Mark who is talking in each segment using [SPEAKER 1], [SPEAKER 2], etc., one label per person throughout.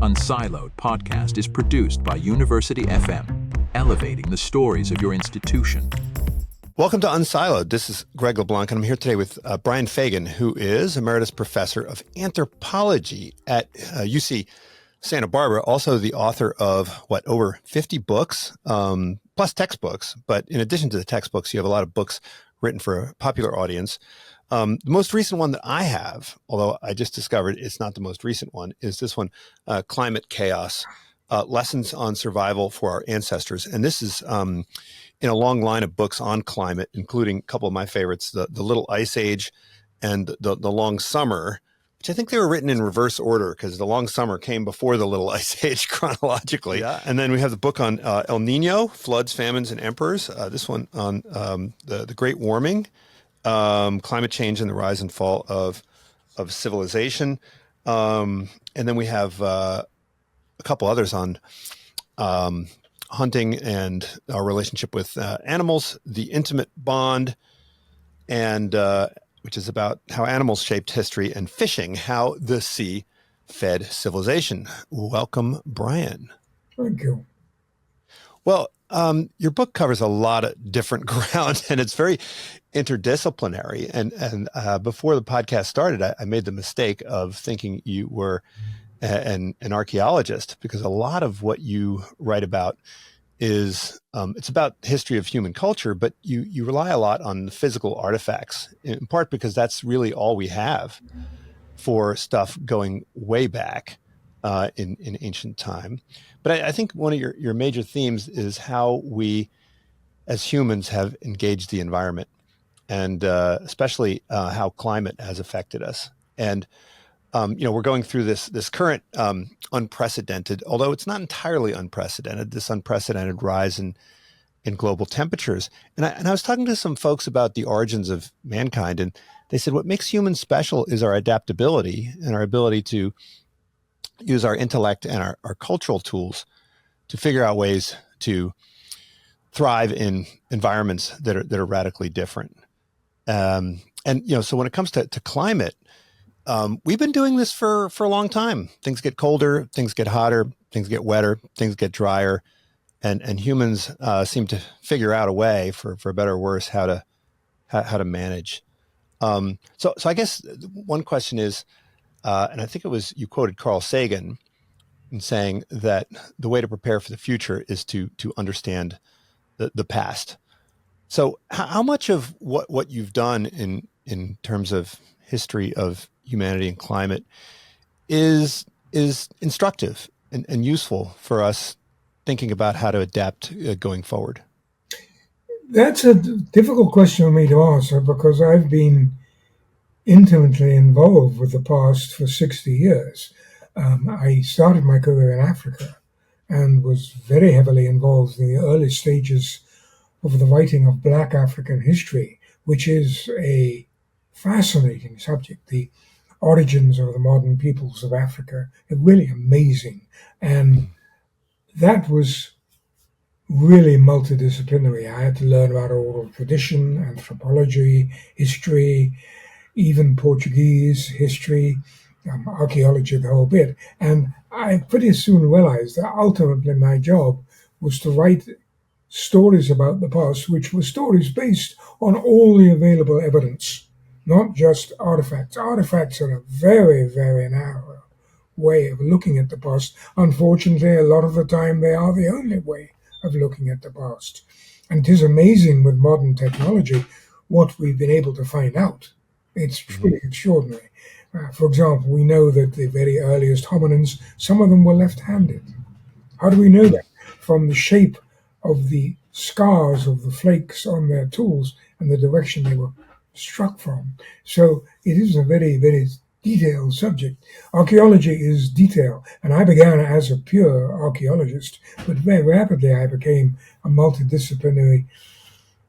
[SPEAKER 1] Unsiloed podcast is produced by University FM, elevating the stories of your institution.
[SPEAKER 2] Welcome to Unsiloed. This is Greg LeBlanc, and I'm here today with Brian Fagan, who is Emeritus Professor of Anthropology at UC Santa Barbara, also the author of, over 50 books, plus textbooks. But in addition to the textbooks, you have a lot of books written for a popular audience. The most recent one that I have, although I just discovered it's not the most recent one, is this one, Climate Chaos, Lessons on Survival for Our Ancestors. And this is in a long line of books on climate, including a couple of my favorites, the Little Ice Age and the Long Summer, which I think they were written in reverse order because the Long Summer came before the Little Ice Age chronologically. Yeah. And then we have the book on El Nino, Floods, Famines, and Emperors. This one on the Great Warming, climate change and the rise and fall of civilization. And then we have a couple others on hunting and our relationship with animals, the intimate bond, and which is about how animals shaped history, and fishing, how the sea fed civilization. Welcome, Brian.
[SPEAKER 3] Thank you.
[SPEAKER 2] Well, your book covers a lot of different ground, and it's very interdisciplinary. And before the podcast started, I made the mistake of thinking you were an archaeologist, because a lot of what you write about is it's about history of human culture, but you rely a lot on the physical artifacts, in part because that's really all we have for stuff going way back in ancient time. But I think one of your major themes is how we as humans have engaged the environment, and especially how climate has affected us. And we're going through this current unprecedented, although it's not entirely unprecedented, this unprecedented rise in global temperatures. And I was talking to some folks about the origins of mankind, and they said what makes humans special is our adaptability and our ability to use our intellect and our cultural tools to figure out ways to thrive in environments that are radically different. So when it comes to climate, we've been doing this for a long time. Things get colder, things get hotter, things get wetter, things get drier, and humans seem to figure out a way, for better or worse, how to manage. So I guess one question is, and I think it was, you quoted Carl Sagan in saying that the way to prepare for the future is to understand the past. So how much of what you've done in terms of history of humanity and climate is instructive and useful for us thinking about how to adapt going forward?
[SPEAKER 3] That's a difficult question for me to answer, because I've been intimately involved with the past for 60 years. I started my career in Africa and was very heavily involved in the early stages of the writing of Black African history, which is a fascinating subject. The origins of the modern peoples of Africa are really amazing. And that was really multidisciplinary. I had to learn about oral tradition, anthropology, history, even Portuguese history, archaeology, the whole bit. And I pretty soon realized that ultimately my job was to write stories about the past, which were stories based on all the available evidence, not just artifacts. Artifacts are a very, very narrow way of looking at the past. Unfortunately, a lot of the time they are the only way of looking at the past. And it is amazing with modern technology what we've been able to find out. It's truly extraordinary. For example, we know that the very earliest hominins, some of them were left-handed. How do we know that? From the shape of the scars of the flakes on their tools and the direction they were struck from. So it is a very, very detailed subject. Archaeology is detail, and I began as a pure archaeologist, but very rapidly I became a multidisciplinary,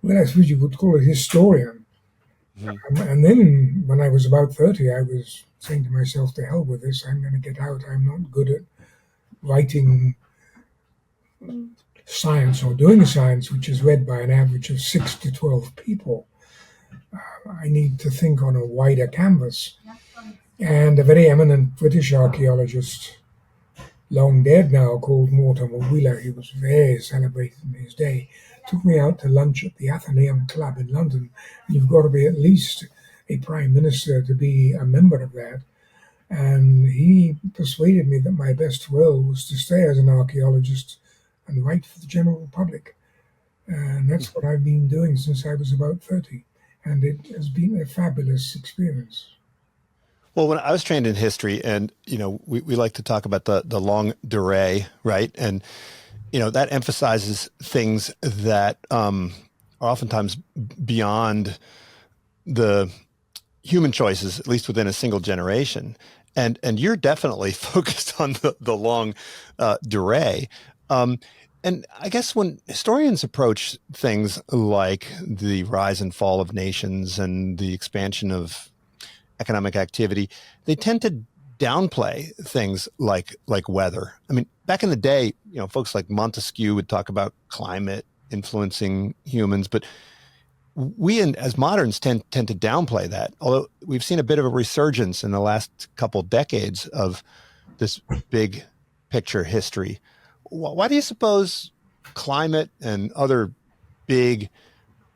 [SPEAKER 3] I suppose you would call it, historian. And then when I was about 30, I was saying to myself, to hell with this, I'm going to get out. I'm not good at writing science or doing science, which is read by an average of 6 to 12 people. I need to think on a wider canvas. And a very eminent British archaeologist long dead now, called Mortimer Wheeler. He was very celebrated in his day. Took me out to lunch at the Athenaeum Club in London. You've got to be at least a prime minister to be a member of that. And he persuaded me that my best will was to stay as an archaeologist and write for the general public. And that's what I've been doing since I was about 30. And it has been a fabulous experience.
[SPEAKER 2] Well, when I was trained in history, and we like to talk about the longue durée, right? And that emphasizes things that are oftentimes beyond the human choices, at least within a single generation. And you're definitely focused on the longue durée. And I guess when historians approach things like the rise and fall of nations and the expansion of economic activity, they tend to downplay things like weather. I mean, back in the day, folks like Montesquieu would talk about climate influencing humans, but we as moderns tend to downplay that. Although we've seen a bit of a resurgence in the last couple decades of this big picture history. Why do you suppose climate and other big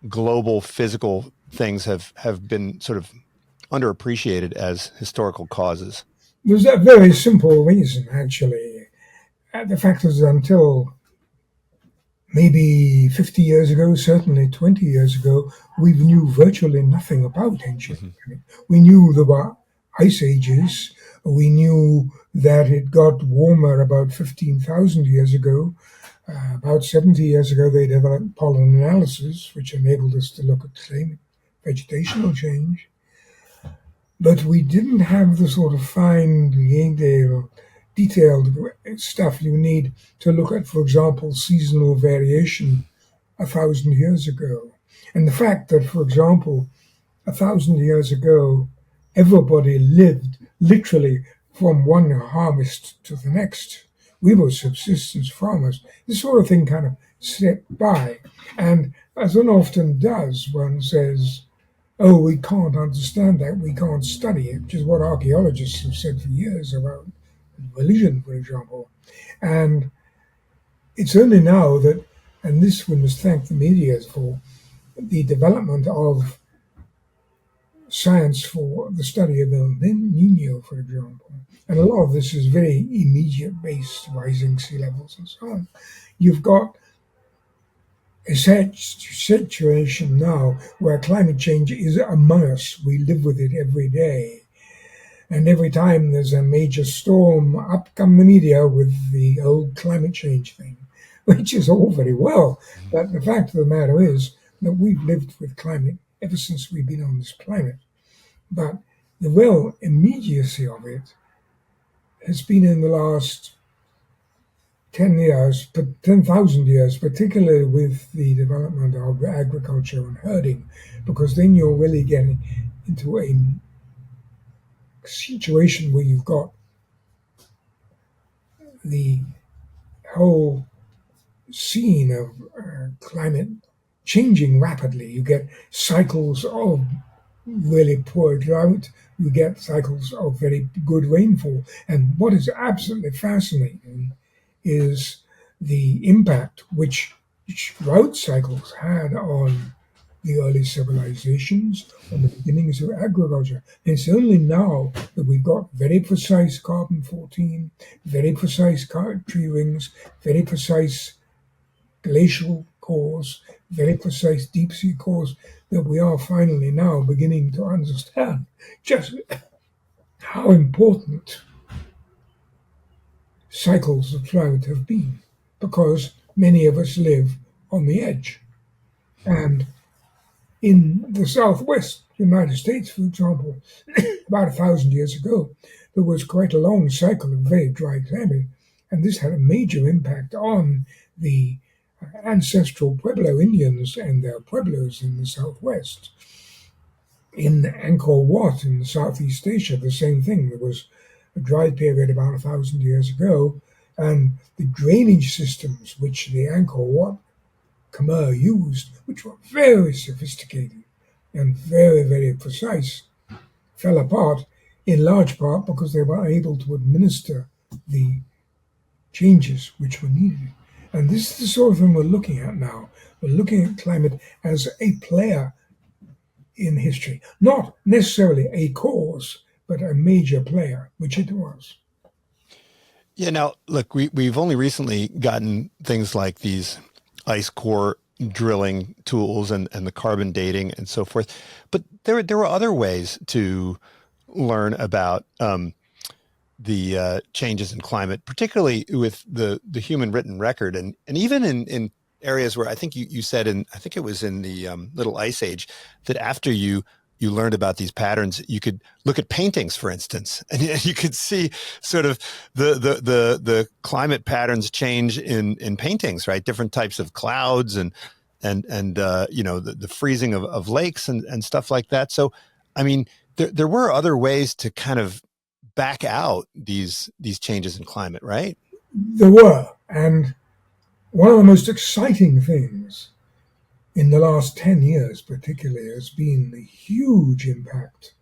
[SPEAKER 2] global physical things have been sort of underappreciated as historical causes?
[SPEAKER 3] There's a very simple reason, actually. The fact is, until maybe 50 years ago, certainly 20 years ago, we knew virtually nothing about ancient climate. We knew there were ice ages. We knew that it got warmer about 15,000 years ago. About 70 years ago, they developed pollen analysis, which enabled us to look at climate, vegetational change. But we didn't have the sort of fine, detailed stuff you need to look at, for example, seasonal variation 1,000 years ago. And the fact that, for example, 1,000 years ago, everybody lived literally from one harvest to the next. We were subsistence farmers. This sort of thing kind of slipped by. And as one often does, one says, oh, we can't understand that, we can't study it, which is what archaeologists have said for years about religion, for example. And it's only now that, and this we must thank the media for, the development of science for the study of El Nino, for example. And a lot of this is very immediate based, rising sea levels and so on. You've got a situation now where climate change is among us. We live with it every day. And every time there's a major storm, up come the media with the old climate change thing, which is all very well. But the fact of the matter is that we've lived with climate ever since we've been on this planet. But the real immediacy of it has been in the last 10,000 years, particularly with the development of agriculture and herding, because then you're really getting into a situation where you've got the whole scene of climate changing rapidly. You get cycles of really poor drought, you get cycles of very good rainfall. And what is absolutely fascinating is the impact which drought cycles had on the early civilizations, on the beginnings of agriculture. And it's only now that we've got very precise carbon-14, very precise tree rings, very precise glacial cores, very precise deep-sea cores, that we are finally now beginning to understand just how important cycles of drought have been, because many of us live on the edge. And in the southwest United States, for example, about 1,000 years ago, there was quite a long cycle of very dry climate, and this had a major impact on the ancestral Pueblo Indians and their pueblos in the southwest. In Angkor Wat in Southeast Asia, the same thing. There was a dry period about 1,000 years ago, and the drainage systems which the Angkor Wat Khmer used, which were very sophisticated and very, very precise, fell apart in large part because they were able to administer the changes which were needed. And this is the sort of thing we're looking at now. We're looking at climate as a player in history, not necessarily a cause, but a major player, which it was.
[SPEAKER 2] Yeah. Now, look, we've only recently gotten things like these ice core drilling tools and the carbon dating and so forth, but there were other ways to learn about the changes in climate, particularly with the human written record, and even in areas where I think you said I think it was in the Little Ice Age, that after you learned about these patterns, you could look at paintings, for instance, and you could see sort of the climate patterns change in paintings, right? Different types of clouds and the freezing of lakes and stuff like that. So, I mean, there were other ways to kind of back out these changes in climate, right?
[SPEAKER 3] There were, and one of the most exciting things in the last 10 years particularly has been the huge impact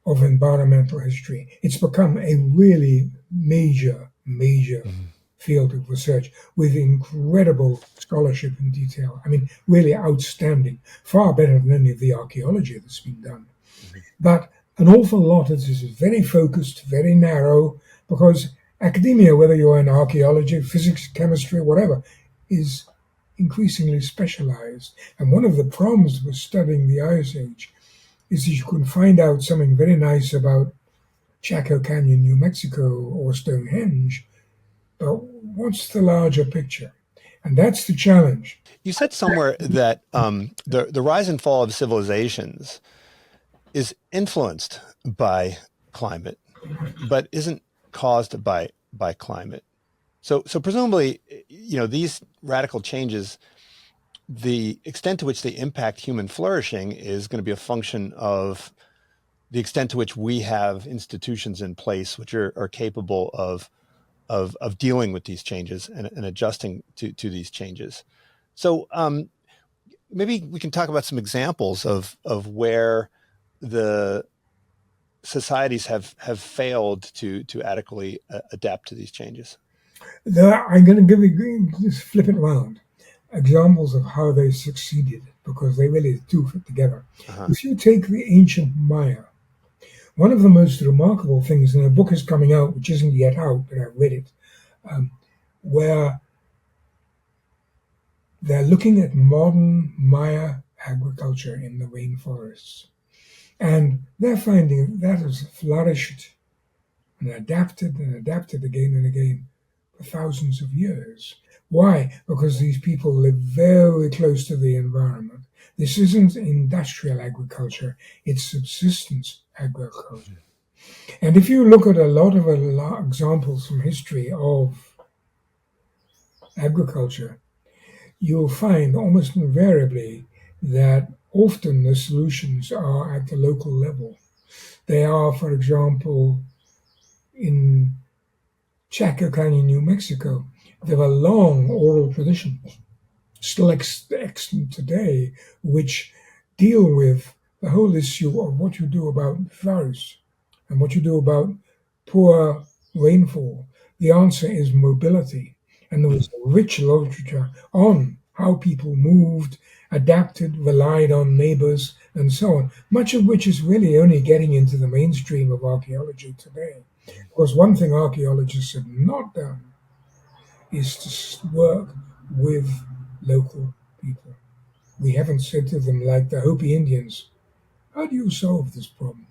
[SPEAKER 3] of environmental history. It's become a really major field of research with incredible scholarship and detail. I mean, really outstanding, far better than any of the archaeology that's been done. But an awful lot of this is very focused, very narrow, because academia, whether you're in archaeology, physics, chemistry, whatever, is increasingly specialized. And one of the problems with studying the Ice Age is that you can find out something very nice about Chaco Canyon, New Mexico, or Stonehenge, but what's the larger picture? And that's the challenge.
[SPEAKER 2] You said somewhere that the rise and fall of civilizations is influenced by climate, but isn't caused by climate. So presumably, these radical changes, the extent to which they impact human flourishing is going to be a function of the extent to which we have institutions in place which are capable of dealing with these changes and adjusting to these changes. So maybe we can talk about some examples of where the societies have failed to adequately adapt to these changes.
[SPEAKER 3] I'm going to give you, just flip it around, examples of how they succeeded, because they really do fit together. If you take the ancient Maya, one of the most remarkable things, and a book is coming out, which isn't yet out, but I've read it, where they're looking at modern Maya agriculture in the rainforests. And they're finding that has flourished and adapted again and again for thousands of years. Why? Because these people live very close to the environment. This isn't industrial agriculture, it's subsistence agriculture. And if you look at a lot of examples from history of agriculture, you'll find almost invariably that often the solutions are at the local level. They are, for example, in Chaco Canyon, New Mexico, there are long oral traditions, still extant today, which deal with the whole issue of what you do about forests and what you do about poor rainfall. The answer is mobility. And there was a rich literature on how people moved, adapted, relied on neighbors, and so on, much of which is really only getting into the mainstream of archaeology today. Because one thing archaeologists have not done is to work with local people. We haven't said to them, like the Hopi Indians, how do you solve this problem?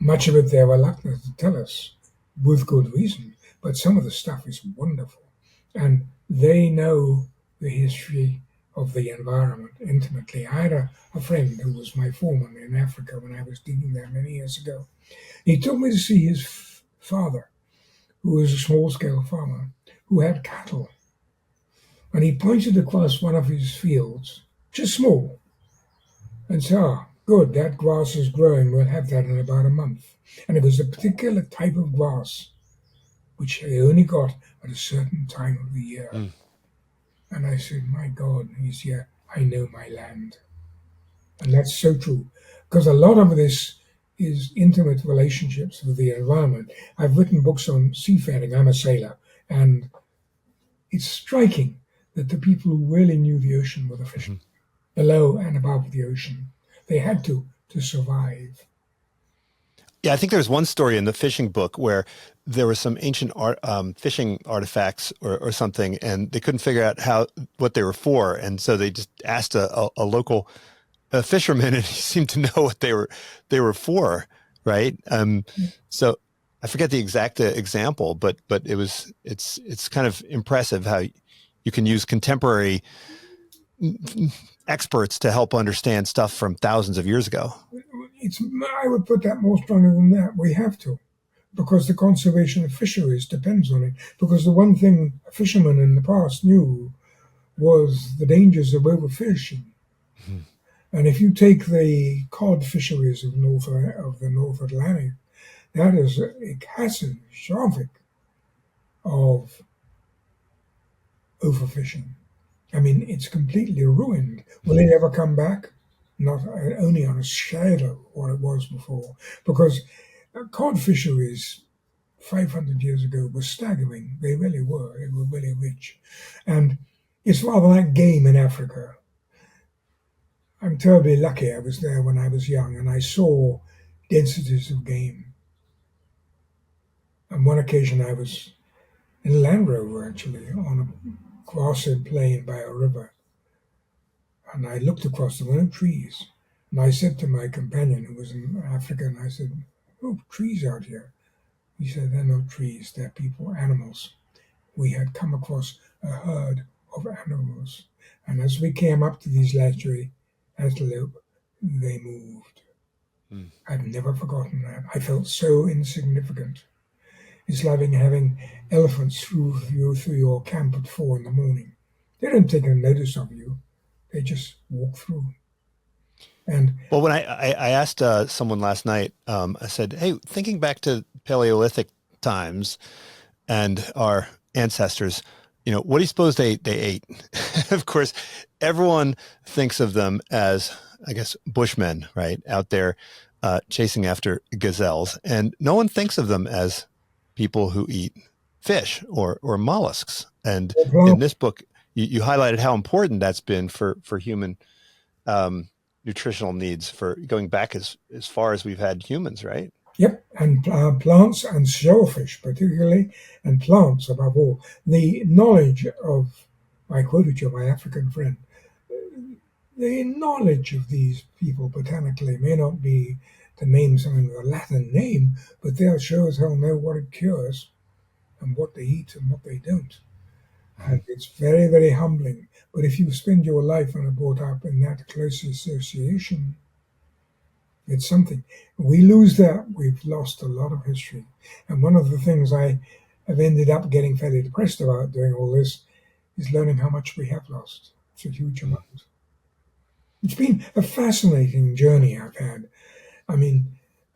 [SPEAKER 3] Much of it they're reluctant to tell us, with good reason, but some of the stuff is wonderful. And they know the history of the environment intimately. I had a friend who was my foreman in Africa when I was digging there many years ago. He took me to see his father, who was a small-scale farmer, who had cattle. And he pointed across one of his fields, just small, and said, good, that grass is growing, we'll have that in about a month. And it was a particular type of grass, which they only got at a certain time of the year. And I said, my God, he's I know my land. And that's so true, because a lot of this is intimate relationships with the environment. I've written books on seafaring. I'm a sailor, and it's striking that the people who really knew the ocean were the fish below and above the ocean. They had to survive.
[SPEAKER 2] Yeah, I think there's one story in the fishing book where there were some ancient fishing artifacts or something, and they couldn't figure out what they were for, and so they just asked a local fisherman, and he seemed to know what they were for, right? So I forget the exact example, but it's kind of impressive how you can use contemporary experts to help understand stuff from thousands of years ago.
[SPEAKER 3] I would put that more strongly than that. We have to, because the conservation of fisheries depends on it. Because the one thing fishermen in the past knew was the dangers of overfishing. Mm-hmm. And if you take the cod fisheries of the North Atlantic, that is a catastrophic of overfishing. I mean, it's completely ruined. Will it ever come back? Not only on a shadow what it was before, because cod fisheries 500 years ago were staggering. They really were. They were really rich. And it's rather like game in Africa. I'm terribly lucky I was there when I was young, and I saw densities of game. On one occasion I was in a Land Rover, actually, on a grassy plain by a river. And I looked across, there were no trees. And I said to my companion, who was in Africa, and I said, "Oh, trees out here." He said, "They're not trees, they're people, animals." We had come across a herd of animals. And as we came up to these legendary antelope, they moved. I've never forgotten that. I felt so insignificant. It's like having elephants through your camp at 4 a.m. They don't take a notice of you. They just walk through. And
[SPEAKER 2] well, when I asked someone last night, I said, "Hey, thinking back to Paleolithic times and our ancestors, what do you suppose they ate?" Of course, everyone thinks of them as, I guess, bushmen, right, out there chasing after gazelles, and no one thinks of them as people who eat fish or mollusks. And in this book, you highlighted how important that's been for human nutritional needs, for going back as far as we've had humans, right?
[SPEAKER 3] Yep, and plants and shellfish particularly, and plants above all. The knowledge of, I quoted you, my African friend, the knowledge of these people botanically may not be to name something with a Latin name, but they'll sure as hell know what it cures and what they eat and what they don't. And it's very, very humbling. But if you spend your life and are brought up in that close association, it's something. We lose that, we've lost a lot of history. And one of the things I have ended up getting fairly depressed about doing all this is learning how much we have lost. It's a huge amount. It's been a fascinating journey I've had. I mean,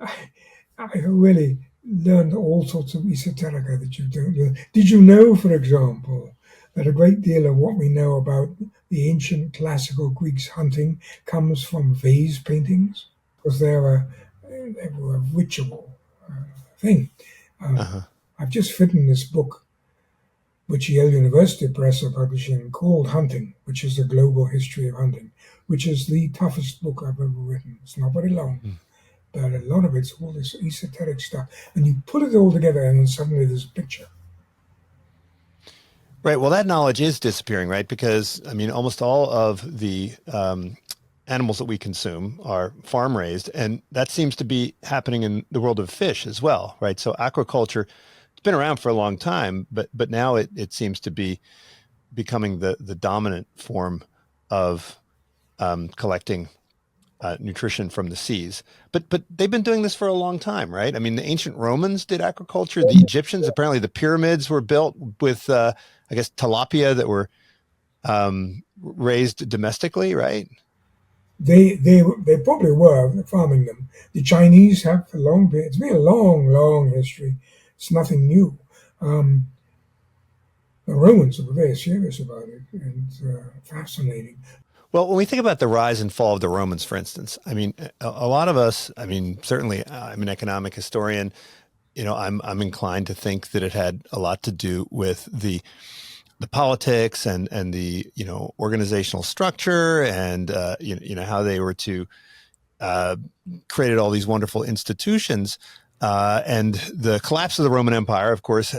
[SPEAKER 3] I really learned all sorts of esoterica that you don't learn. Did you know, for example, that a great deal of what we know about the ancient classical Greeks hunting comes from vase paintings? Because they were a ritual thing. I've just written this book, which Yale University Press are publishing, called Hunting, which is a global history of hunting, which is the toughest book I've ever written. It's not very long, but a lot of it's all this esoteric stuff. And you put it all together, and then suddenly there's a picture.
[SPEAKER 2] Right. Well, that knowledge is disappearing, right? Because, I mean, almost all of the animals that we consume are farm raised, and that seems to be happening in the world of fish as well, right? So aquaculture, it's been around for a long time, but now it seems to be becoming the dominant form of collecting nutrition from the seas. But they've been doing this for a long time, right? I mean, the ancient Romans did aquaculture. The Egyptians, apparently the pyramids were built with, I guess, tilapia that were raised domestically, right?
[SPEAKER 3] They probably were farming them. The Chinese have for long. It's been a long history. It's nothing new. The Romans were very serious about it and fascinating.
[SPEAKER 2] Well, when we think about the rise and fall of the Romans, for instance, I mean, a lot of us, I mean, certainly I'm an economic historian, I'm inclined to think that it had a lot to do with the politics and the, organizational structure and, how they were to created all these wonderful institutions. And the collapse of the Roman Empire, of course,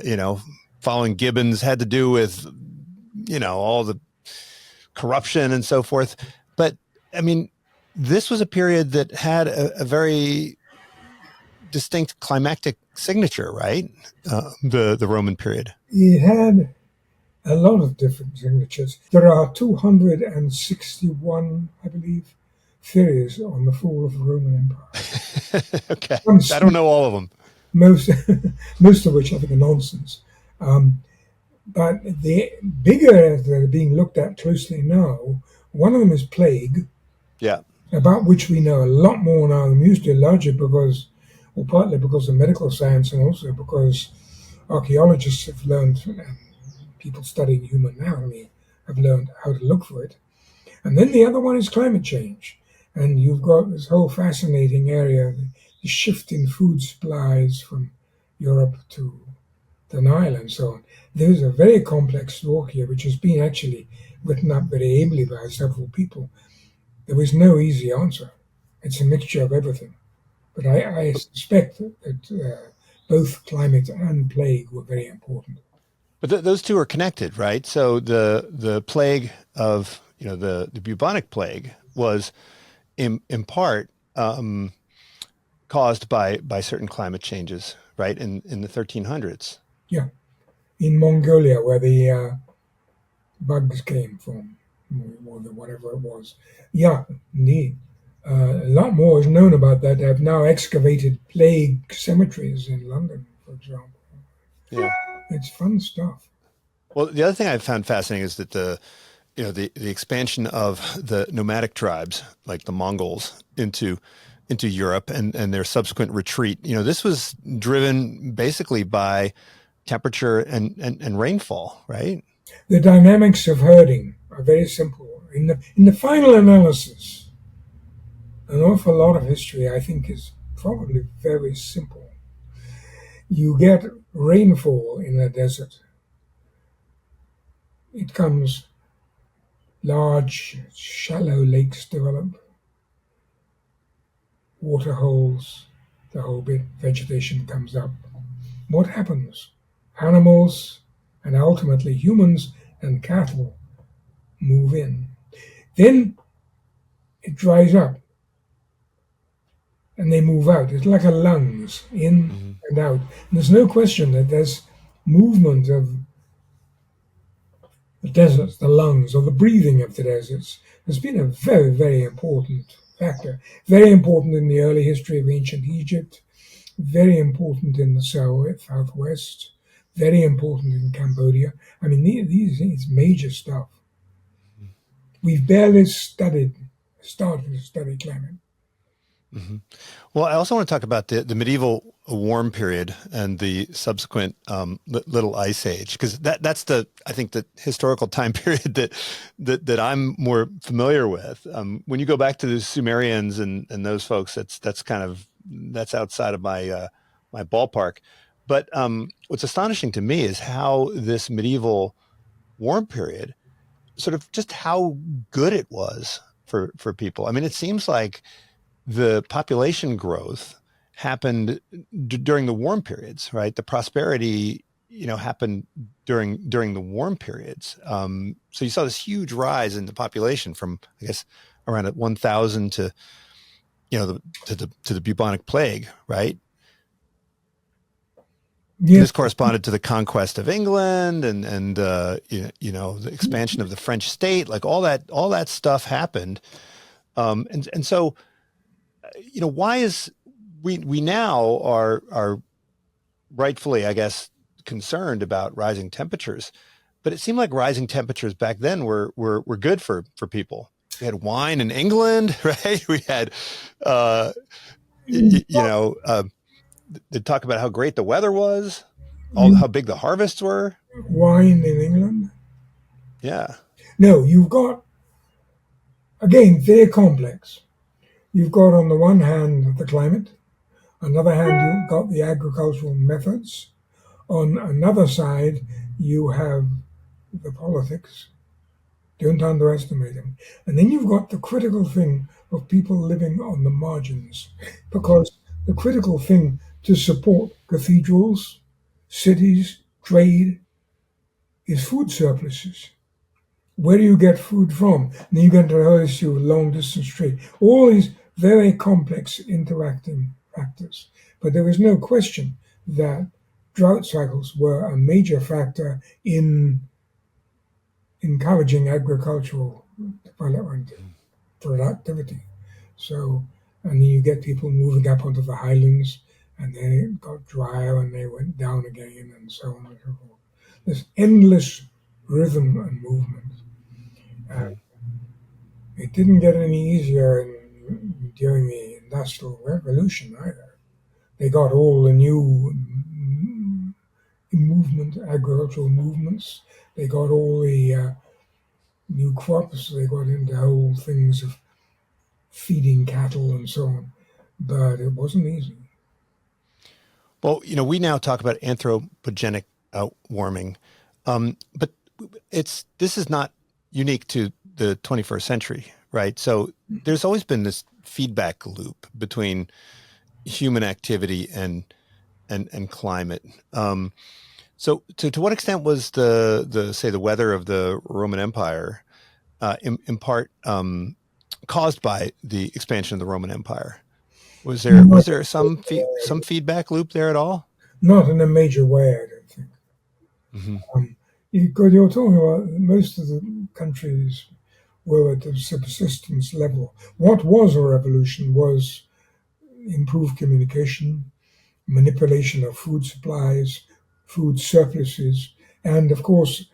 [SPEAKER 2] following Gibbons had to do with, all the corruption and so forth. But I mean, this was a period that had a very distinct climactic signature, right? The Roman period.
[SPEAKER 3] It had a lot of different signatures. There are 261, I believe, theories on the fall of the Roman Empire.
[SPEAKER 2] Okay, I don't know all of them.
[SPEAKER 3] Most, most of which I think are nonsense. But the bigger that are being looked at closely now, one of them is plague.
[SPEAKER 2] Yeah.
[SPEAKER 3] About which we know a lot more now than we used to, largely because, or partly because of medical science, and also because archaeologists have learned, and people studying human anatomy have learned how to look for it. And then the other one is climate change. And you've got this whole fascinating area, the shift in food supplies from Europe to the Nile and so on. There's a very complex story here, which has been actually written up very ably by several people. There was no easy answer. It's a mixture of everything. But I suspect that both climate and plague were very important.
[SPEAKER 2] But those two are connected, right? So the plague of, the bubonic plague was in part caused by certain climate changes, right, in the 1300s.
[SPEAKER 3] Yeah, in Mongolia, where the bugs came from, or whatever it was. Yeah, indeed. A lot more is known about that. I've now excavated plague cemeteries in London, for example.
[SPEAKER 2] Yeah,
[SPEAKER 3] it's fun stuff.
[SPEAKER 2] Well, the other thing I found fascinating is that the expansion of the nomadic tribes, like the Mongols, into Europe and their subsequent retreat. This was driven basically by temperature and rainfall, right?
[SPEAKER 3] The dynamics of herding are very simple. In the final analysis, an awful lot of history, I think, is probably very simple. You get rainfall in a desert. It comes, large, shallow lakes develop, water holes, the whole bit, vegetation comes up. What happens? Animals and ultimately humans and cattle move in. Then it dries up and they move out. It's like a lungs, in and out. And there's no question that there's movement of the deserts, the lungs, or the breathing of the deserts. Has been a very, very important factor. Very important in the early history of ancient Egypt. Very important in the southwest. Very important in Cambodia. I mean, these major stuff. We've barely started to study climate.
[SPEAKER 2] Mm-hmm. Well, I also want to talk about the medieval warm period and the subsequent Little Ice Age, because that's I think the historical time period that I'm more familiar with. When you go back to the Sumerians and those folks, that's outside of my my ballpark. But what's astonishing to me is how this medieval warm period, sort of just how good it was for people. I mean, it seems like the population growth happened during the warm periods, right? The prosperity, happened during the warm periods. So you saw this huge rise in the population from, I guess, around 1,000 to, to the bubonic plague, right?
[SPEAKER 3] Yeah.
[SPEAKER 2] This corresponded to the conquest of England and the expansion of the French state, like all that stuff happened. And so, why is we now are rightfully, I guess, concerned about rising temperatures, but it seemed like rising temperatures back then were good for people. We had wine in England, right? We had, they talk about how great the weather was, how big the harvests were.
[SPEAKER 3] Wine in England?
[SPEAKER 2] Yeah.
[SPEAKER 3] No, you've got Again, they're complex. You've got on the one hand the climate, on the other hand you've got the agricultural methods, on another side you have the politics. Don't underestimate them. And then you've got the critical thing of people living on the margins, because the critical thing to support cathedrals, cities, trade is food surpluses. Where do you get food from? And then you get into the whole issue of long distance trade. All these very complex interacting factors. But there is no question that drought cycles were a major factor in encouraging agricultural development, productivity. So, and then you get people moving up onto the highlands, and then it got drier and they went down again, and so on and so forth. This endless rhythm and movement. It didn't get any easier during the Industrial Revolution either. They got all the new agricultural movements. They got all the new crops. They got into whole things of feeding cattle and so on. But it wasn't easy.
[SPEAKER 2] Well, we now talk about anthropogenic warming, but this is not unique to the 21st century, right? So there's always been this feedback loop between human activity and climate. So to what extent was the weather of the Roman Empire in part caused by the expansion of the Roman Empire? Was there some feedback loop there at all?
[SPEAKER 3] Not in a major way, I don't think.
[SPEAKER 2] Mm-hmm.
[SPEAKER 3] You're talking about most of the countries were at the subsistence level. What was a revolution was improved communication, manipulation of food supplies, food surpluses, and of course,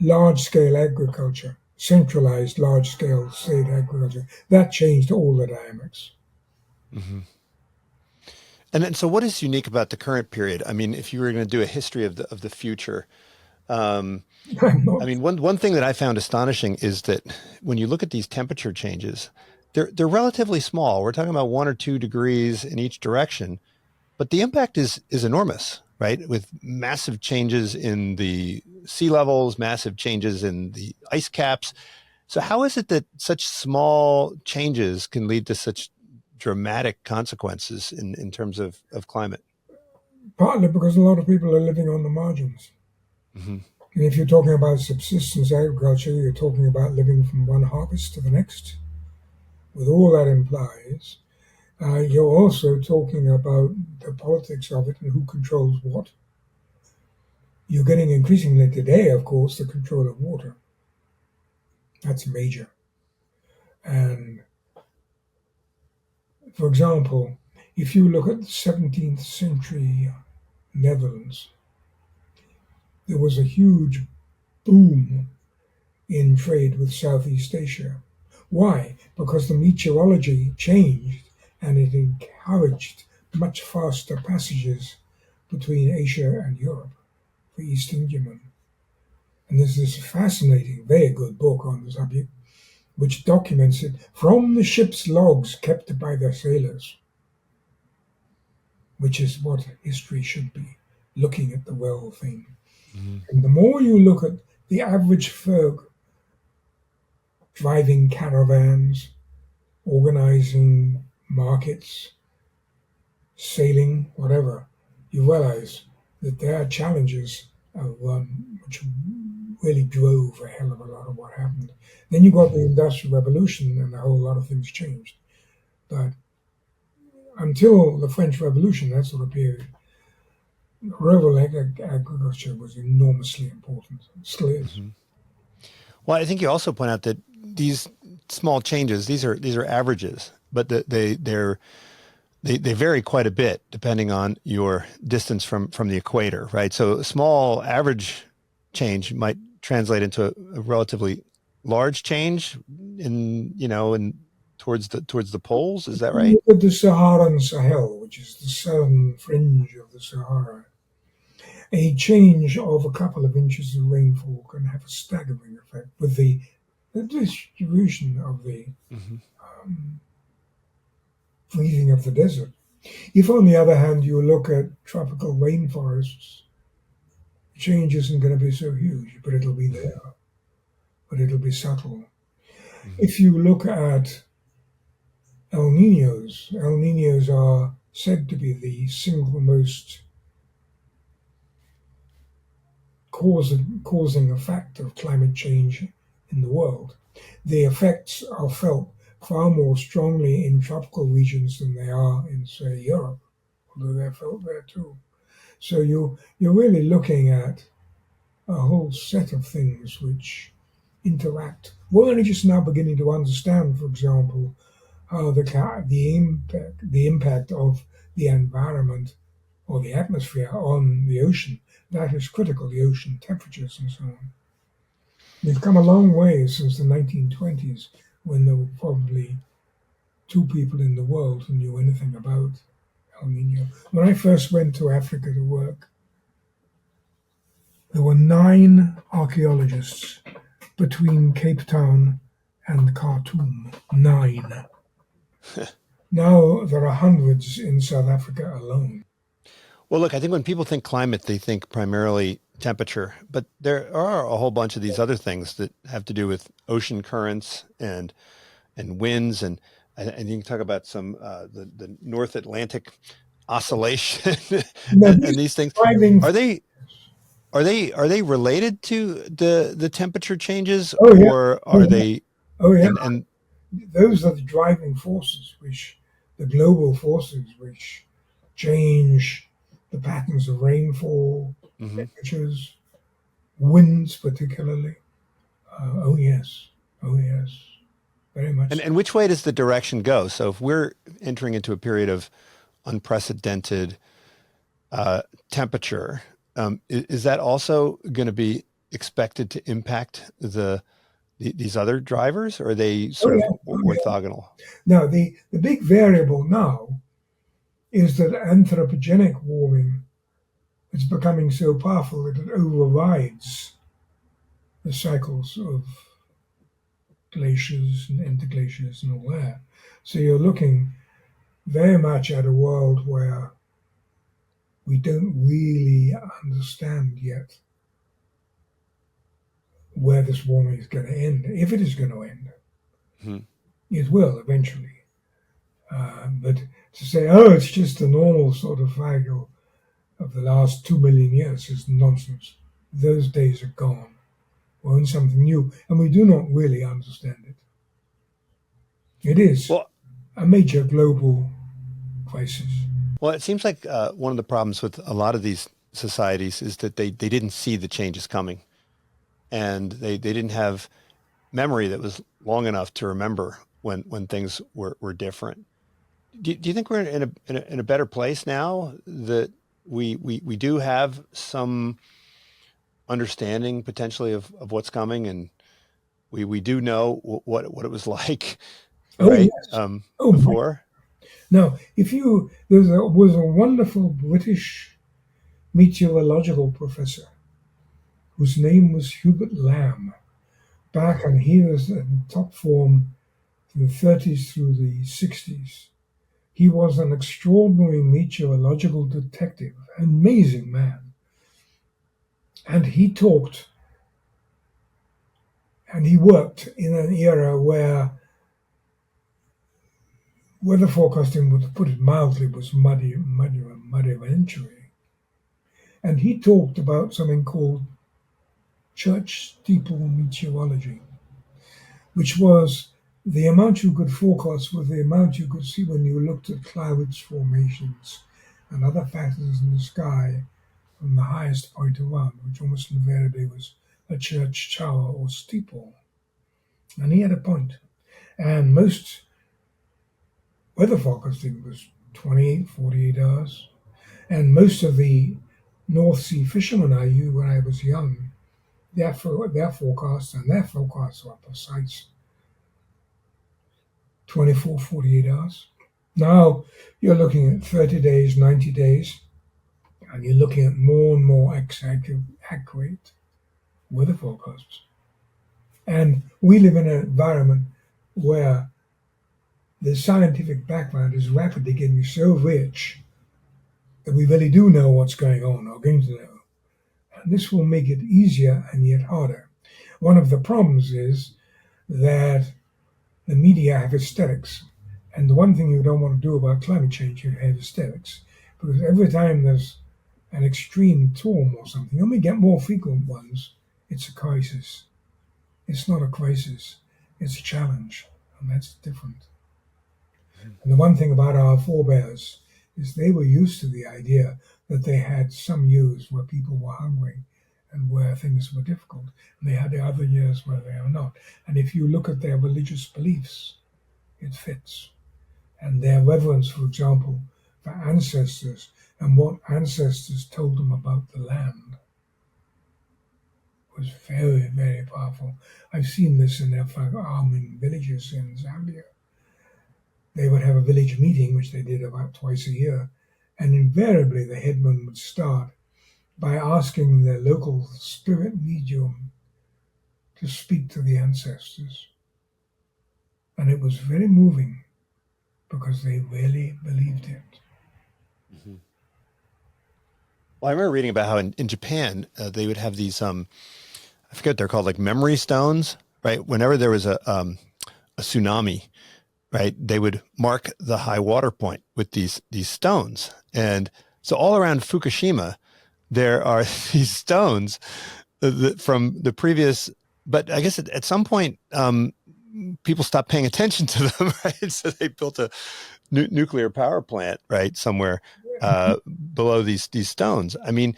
[SPEAKER 3] large-scale agriculture, centralized large-scale state agriculture. That changed all the dynamics.
[SPEAKER 2] Mm-hmm. And then, so what is unique about the current period? I mean, if you were going to do a history of the future, I mean, one thing that I found astonishing is that when you look at these temperature changes, they're relatively small. We're talking about 1 or 2 degrees in each direction, but the impact is enormous, right? With massive changes in the sea levels, massive changes in the ice caps. So how is it that such small changes can lead to such dramatic consequences in terms of climate?
[SPEAKER 3] Partly because a lot of people are living on the margins.
[SPEAKER 2] Mm-hmm.
[SPEAKER 3] And if you're talking about subsistence agriculture, you're talking about living from one harvest to the next, with all that implies. You're also talking about the politics of it and who controls what. You're getting increasingly today, of course, the control of water. That's major. And for example, if you look at the 17th century Netherlands, there was a huge boom in trade with Southeast Asia. Why? Because the meteorology changed and it encouraged much faster passages between Asia and Europe for East Indiamen. And there's this fascinating, very good book on the subject, which documents it from the ship's logs kept by the sailors, which is what history should be, looking at the well thing. Mm-hmm. And the more you look at the average folk driving caravans, organizing markets, sailing, whatever, you realize that there are challenges which really drove a hell of a lot of what happened. Then you got the Industrial Revolution and a whole lot of things changed. But until the French Revolution, that sort of period, rural agriculture was enormously important. It still is.
[SPEAKER 2] Mm-hmm. Well, I think you also point out that these small changes, these are averages, but they vary quite a bit depending on your distance from the equator, right? So a small average change might translate into a relatively large change in towards the poles. Is that right?
[SPEAKER 3] Look at the Saharan Sahel, which is the southern fringe of the Sahara. A change of a couple of inches of rainfall can have a staggering effect with the the distribution of the
[SPEAKER 2] Hmm.
[SPEAKER 3] freezing of the desert. If, on the other hand, you look at tropical rainforests, change isn't going to be so huge, but it'll be there, but it'll be subtle.
[SPEAKER 2] Hmm.
[SPEAKER 3] If you look at El Ninos are said to be the single most causing effect of climate change in the world. The effects are felt far more strongly in tropical regions than they are in, say, Europe, although they're felt there too. So you're really looking at a whole set of things which interact. We're only just now beginning to understand, for example, how the impact of the environment or the atmosphere on the ocean. That is critical, the ocean temperatures and so on. We've come a long way since the 1920s, when there were probably 2 people in the world who knew anything about El Nino. When I first went to Africa to work, there were 9 archaeologists between Cape Town and Khartoum. 9. Now there are hundreds in South Africa alone.
[SPEAKER 2] Well, look, I think when people think climate, they think primarily temperature, but there are a whole bunch of these other things that have to do with ocean currents and winds, and you can talk about some the North Atlantic oscillation
[SPEAKER 3] Now,
[SPEAKER 2] and
[SPEAKER 3] these
[SPEAKER 2] these things.
[SPEAKER 3] driving.
[SPEAKER 2] Are they are they related to the temperature changes,
[SPEAKER 3] Oh yeah,
[SPEAKER 2] or
[SPEAKER 3] oh
[SPEAKER 2] are
[SPEAKER 3] yeah,
[SPEAKER 2] they
[SPEAKER 3] oh yeah.
[SPEAKER 2] and
[SPEAKER 3] Those are the driving forces, the global forces, which change the patterns of rainfall,
[SPEAKER 2] mhm.
[SPEAKER 3] temperatures, winds, particularly. Oh yes, oh yes, very much.
[SPEAKER 2] And which way does the direction go? So if we're entering into a period of unprecedented temperature, is that also going to be expected to impact these other drivers, or are they
[SPEAKER 3] Oh
[SPEAKER 2] sort of
[SPEAKER 3] yeah, oh yeah.
[SPEAKER 2] orthogonal?
[SPEAKER 3] Now the big variable now is that anthropogenic warming is becoming so powerful that it overrides the cycles of glaciers and interglaciers and all that. So you're looking very much at a world where we don't really understand yet where this warming is going to end. If it is going to end,
[SPEAKER 2] Hmm.
[SPEAKER 3] it will eventually. But to say, oh, it's just the normal sort of cycle of the last 2 million years is nonsense. Those days are gone. We're in something new, and we do not really understand it. It is
[SPEAKER 2] Well,
[SPEAKER 3] a major global crisis.
[SPEAKER 2] well, it seems like one of the problems with a lot of these societies is that they didn't see the changes coming, and they didn't have memory that was long enough to remember when things were different. Do you think we're in a better place now that we do have some understanding potentially of what's coming, and we do know what it was like,
[SPEAKER 3] Oh
[SPEAKER 2] right?
[SPEAKER 3] yes. Oh my.
[SPEAKER 2] Before.
[SPEAKER 3] Now, if you was a wonderful British meteorological professor whose name was Hubert Lamb back, and he was in top form from the 30s through the 60s. He was an extraordinary meteorological detective, an amazing man. And he talked and he worked in an era where weather forecasting, to put it mildly, was muddy eventually. And he talked about something called church steeple meteorology, which was the amount you could forecast with the amount you could see when you looked at clouds formations and other factors in the sky from the highest point around, which almost invariably was a church tower or steeple. And he had a point. And most weather forecasting was 28, 48 hours. And most of the North Sea fishermen I knew when I was young, their forecasts were precise 24, 48 hours. Now you're looking at 30 days, 90 days, and you're looking at more and more accurate weather forecasts. And we live in an environment where the scientific background is rapidly getting so rich that we really do know what's going on, or going to know. And this will make it easier and yet harder. One of the problems is that the media have hysterics. And the one thing you don't want to do about climate change, you have hysterics. Because every time there's an extreme storm or something, you only get more frequent ones, it's a crisis. It's not a crisis, it's a challenge. And that's different. And the one thing about our forebears is they were used to the idea that they had some years where people were hungry and where things were difficult. And they had the other years where they are not. And if you look at their religious beliefs, it fits. And their reverence, for example, for ancestors and what ancestors told them about the land was very, very powerful. I've seen this in their farming villages in Zambia. They would have a village meeting, which they did about twice a year, and invariably the headman would start by asking the local spirit medium to speak to the ancestors. And it was very moving because they really believed it.
[SPEAKER 2] Mm-hmm. Well, I remember reading about how in Japan, they would have these, I forget what they're called, like memory stones, right? Whenever there was a tsunami, right, they would mark the high water point with these stones. And so all around Fukushima, there are these stones from the previous, but I guess at some point, people stopped paying attention to them, right? So they built a nuclear power plant, right, somewhere below these stones. I mean,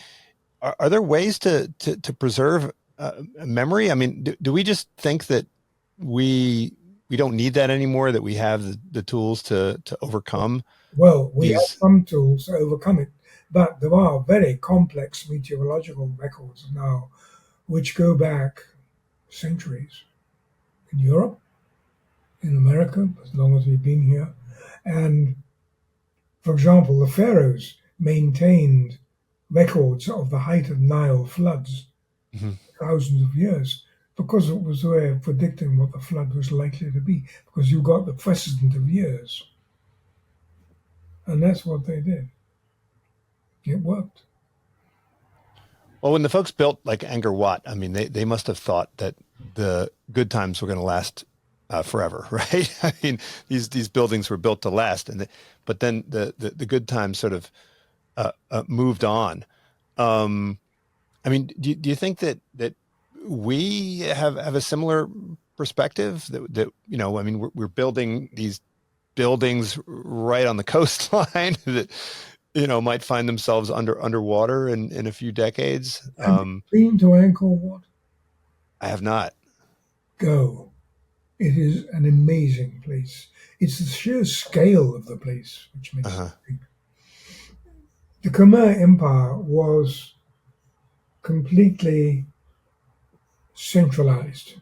[SPEAKER 2] are there ways to preserve memory? I mean, do we just think that we don't need that anymore, that we have the tools to overcome?
[SPEAKER 3] Well, we have some tools to overcome it, but there are very complex meteorological records now which go back centuries in Europe, in America, as long as we've been here. And for example, the pharaohs maintained records of the height of Nile floods thousands of years because it was a way of predicting what the flood was likely to be, because you got the precedent of years. And that's what they did. It worked.
[SPEAKER 2] Well, when the folks built like Angkor Wat, I mean, they must have thought that the good times were going to last forever, right? I mean, these buildings were built to last, but then the good times sort of moved on. I mean, do you think that we have a similar perspective that you know? I mean, we're building these buildings right on the coastline that might find themselves underwater in a few decades.
[SPEAKER 3] Have you been to Angkor Wat?
[SPEAKER 2] I have not.
[SPEAKER 3] Go. It is an amazing place. It's the sheer scale of the place which makes it big. The Khmer Empire was completely centralized.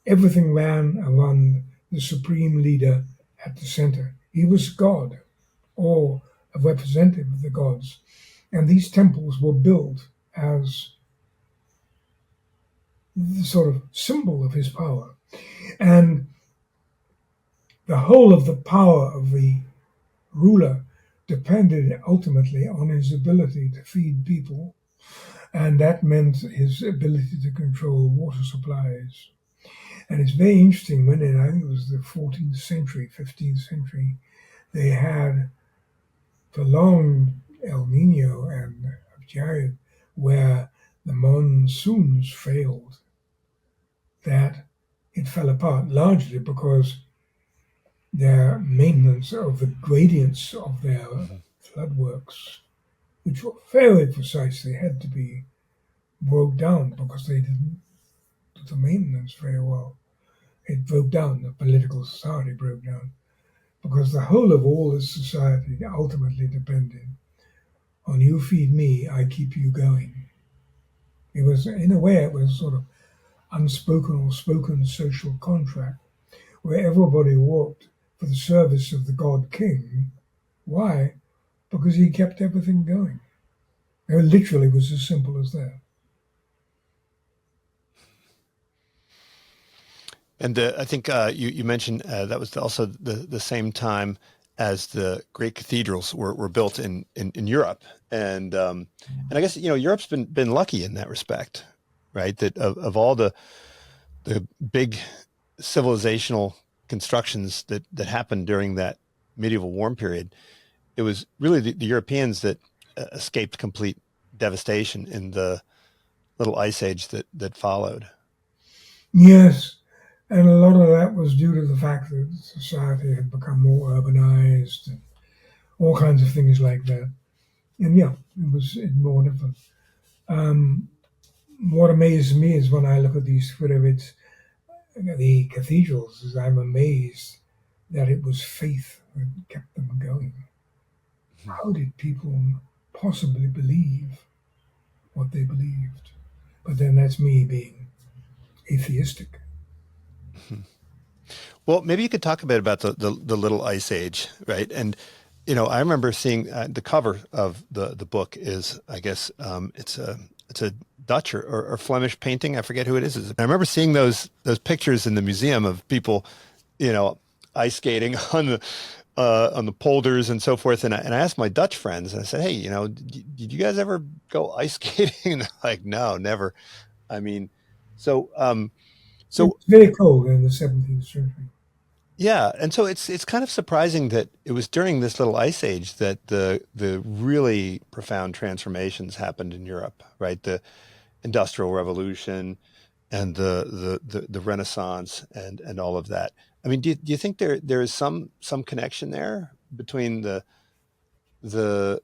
[SPEAKER 3] Everything ran around the supreme leader at the center. He was God, or a representative of the gods. And these temples were built as the sort of symbol of his power. And the whole of the power of the ruler depended ultimately on his ability to feed people, and that meant his ability to control water supplies. And it's very interesting when I think it was the 14th century, 15th century, they had the long El Nino and Abjad where the monsoons failed, that it fell apart largely because their maintenance of the gradients of their floodworks, which were very precise, they had to be broke down because they didn't do the maintenance very well. It broke down, the political society broke down, because the whole of all this society ultimately depended on you feed me, I keep you going. It was, in a way, it was sort of unspoken or spoken social contract where everybody worked for the service of the god king. Why? Because he kept everything going. It literally was as simple as that.
[SPEAKER 2] And I think you mentioned that was also the same time as the great cathedrals were built in Europe, and I guess Europe's been lucky in that respect, right? That of all the big civilizational constructions that happened during that medieval warm period, it was really the Europeans that escaped complete devastation in the little ice age that followed.
[SPEAKER 3] Yes, and a lot of that was due to the fact that society had become more urbanized and all kinds of things like that. And yeah, it was more different. Um, what amazes me is when I look at these pyramids, the cathedrals, is I'm amazed that it was faith that kept them going. How did people possibly believe what they believed? But then that's me being atheistic.
[SPEAKER 2] Well, maybe you could talk a bit about the Little Ice Age, right? And I remember seeing the cover of the book is, I guess, it's a Dutch or Flemish painting. I forget who it is. I remember seeing those pictures in the museum of people, ice skating on the polders and so forth. And I asked my Dutch friends, and I said, hey, did you guys ever go ice skating? And they're like, no, never. I mean, so
[SPEAKER 3] It's
[SPEAKER 2] so
[SPEAKER 3] very cold in the 17th century.
[SPEAKER 2] yeah, and so it's kind of surprising that it was during this little ice age that the really profound transformations happened in Europe, right? The Industrial Revolution and the Renaissance and all of that. I mean, do you think there is some connection there between the the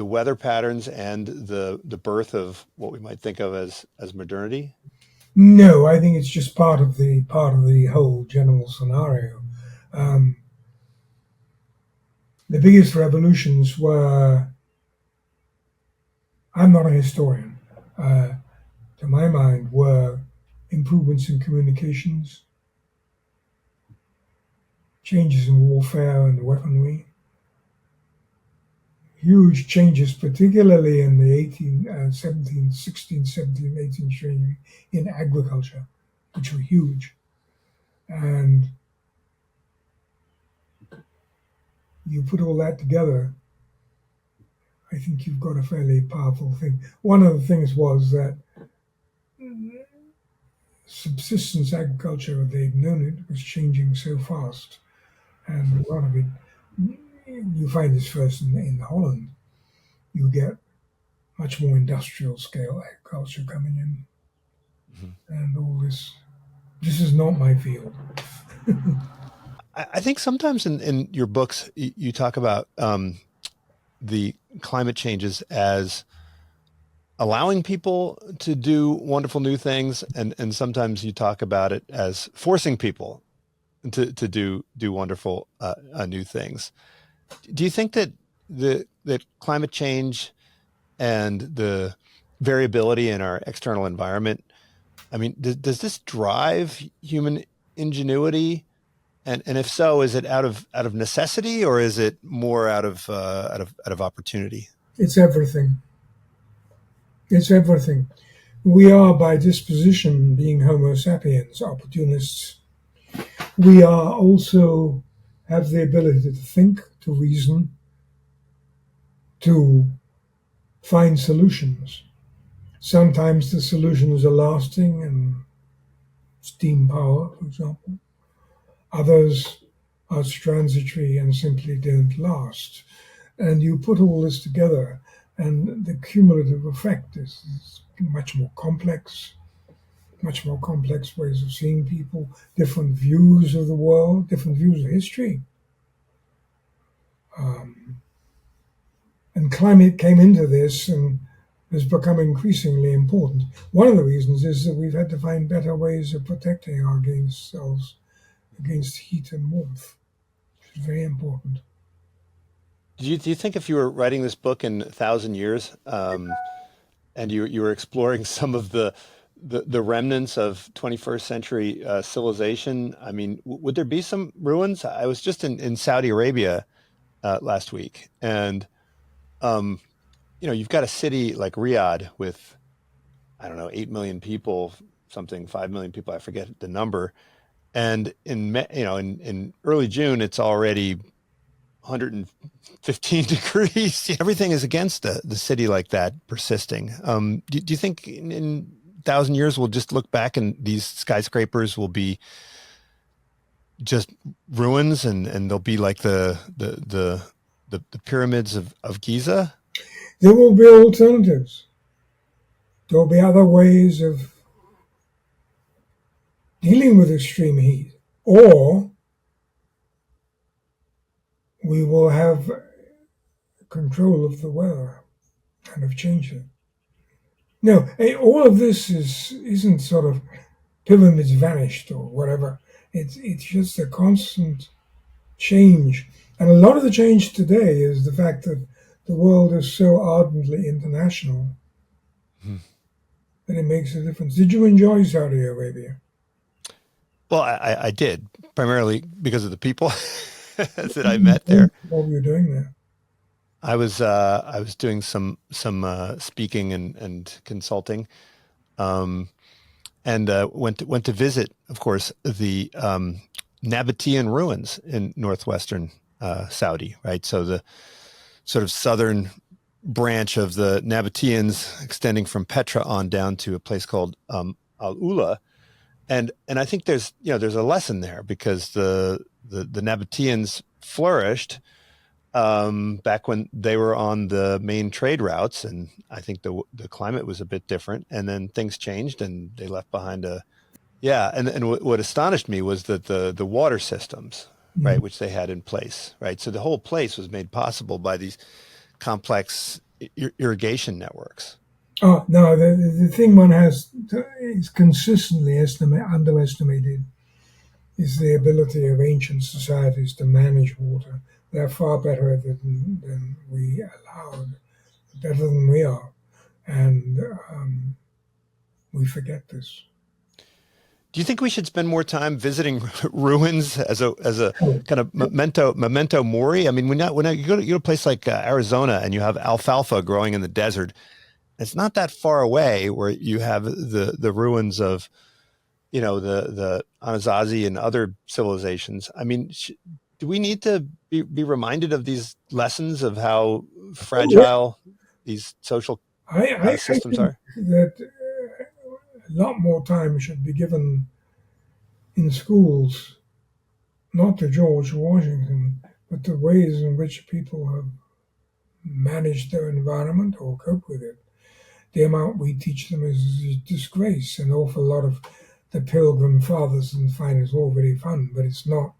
[SPEAKER 2] weather patterns and the birth of what we might think of as modernity?
[SPEAKER 3] No, I think it's just part of the whole general scenario. Um, the biggest revolutions were. I'm not a historian. Uh, to my mind, were improvements in communications, changes in warfare and weaponry, huge changes, particularly in the 17th, 16th, 17th, 18th century in agriculture, which were huge. And you put all that together, I think you've got a fairly powerful thing. One of the things was that subsistence agriculture, they'd known it, was changing so fast. And a lot of it, you find this first in Holland. You get much more industrial scale agriculture coming in
[SPEAKER 2] Mhm.
[SPEAKER 3] and all this. This is not my field.
[SPEAKER 2] I think sometimes in your books you talk about the climate changes as allowing people to do wonderful new things, and sometimes you talk about it as forcing people to do wonderful new things. Do you think that that climate change and the variability in our external environment, I mean, does this drive human ingenuity? And if so, is it out of necessity, or is it more out of opportunity?
[SPEAKER 3] It's everything. It's everything. We are by disposition, being Homo sapiens, opportunists. We are also have the ability to think, to reason, to find solutions. Sometimes the solutions are lasting and steam power, for example. Others are transitory and simply don't last. And you put all this together, and the cumulative effect is much more complex ways of seeing people, different views of the world, different views of history. Um, and climate came into this and has become increasingly important. One of the reasons is that we've had to find better ways of protecting ourselves against heat and warmth, which is very important.
[SPEAKER 2] Do you think if you were writing this book in 1,000 years, and you were exploring some of the remnants of 21st century civilization, I mean, would there be some ruins? I was just in Saudi Arabia last week, and um, you've got a city like Riyadh with, I don't know, 8 million people, something, 5 million people, I forget the number. And in early June, it's already 115 degrees. Everything is against the city like that persisting. Do you think in 1,000 years we'll just look back and these skyscrapers will be just ruins, and they'll be like the pyramids of Giza?
[SPEAKER 3] There will be alternatives. There will be other ways of dealing with extreme heat, or we will have control of the weather and have changed it. No, all of this isn't sort of pyramids vanished or whatever. It's just a constant change. And a lot of the change today is the fact that the world is so ardently international that it makes a difference. Did you enjoy Saudi Arabia?
[SPEAKER 2] Well, I did, primarily because of the people that I met there.
[SPEAKER 3] What were you doing there?
[SPEAKER 2] I was doing some speaking and consulting, and went to visit, of course, the Navaan Ruins in northwestern Saudi, right? So the sort of southern branch of the Nabateans extending from Petra on down to a place called Al Ula. And I think there's a lesson there, because the Nabateans flourished back when they were on the main trade routes, and I think the climate was a bit different, and then things changed and they left behind and what astonished me was that the water systems, right, which they had in place, right? So the whole place was made possible by these complex irrigation networks.
[SPEAKER 3] Oh, no, the thing one is consistently underestimated is the ability of ancient societies to manage water. They're far better than we allowed, better than we are. And we forget this.
[SPEAKER 2] Do you think we should spend more time visiting ruins as a kind of memento mori? I mean, when you go to a place like Arizona and you have alfalfa growing in the desert, it's not that far away where you have the ruins of, the Anasazi and other civilizations. I mean, do we need to be reminded of these lessons of how fragile these social systems are?
[SPEAKER 3] That a lot more time should be given in schools, not to George Washington, but the ways in which people have managed their environment or cope with it. The amount we teach them is a disgrace. An awful lot of the Pilgrim Fathers and find it's all very fun, but it's not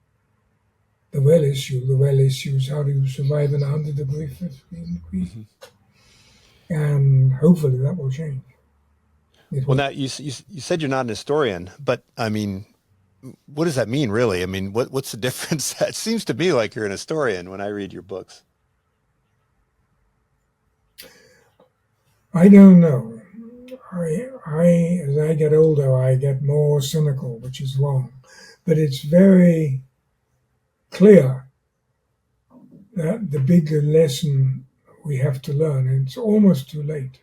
[SPEAKER 3] the real issue. The real issue is how do you survive in 100-degree, 15-degree? And hopefully that will change.
[SPEAKER 2] Now you said you're not an historian, but I mean, what does that mean, really? I mean, what's the difference? It seems to me like you're an historian when I read your books.
[SPEAKER 3] I don't know. As I get older, I get more cynical, which is wrong. But it's very clear that the bigger lesson we have to learn, and it's almost too late,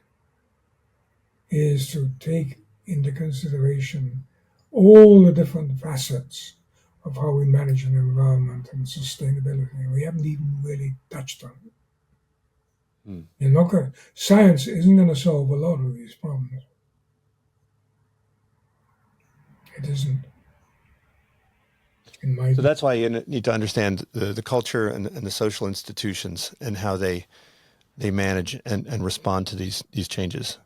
[SPEAKER 3] is to take into consideration all the different facets of how we manage an environment and sustainability. We haven't even really touched on it. Science isn't going to solve a lot of these problems. It isn't.
[SPEAKER 2] So that's why you need to understand the culture and the social institutions and how they manage and respond to these changes.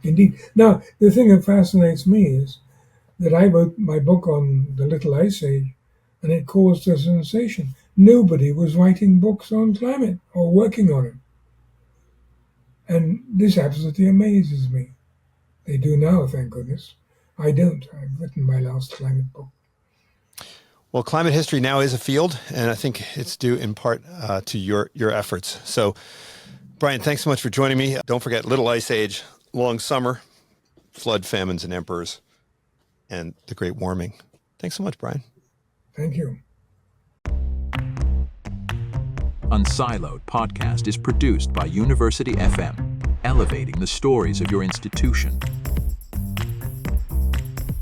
[SPEAKER 3] Indeed. Now, the thing that fascinates me is that I wrote my book on the Little Ice Age, and it caused a sensation. Nobody was writing books on climate or working on it. And this absolutely amazes me. They do now, thank goodness. I don't. I've written my last climate book.
[SPEAKER 2] Well, climate history now is a field, and I think it's due in part to your efforts. So, Brian, thanks so much for joining me. Don't forget Little Ice Age, Long Summer, Flood, Famines, and Emperors, and the Great Warming. Thanks so much, Brian.
[SPEAKER 3] Thank you.
[SPEAKER 1] Unsiloed podcast is produced by University FM, elevating the stories of your institution.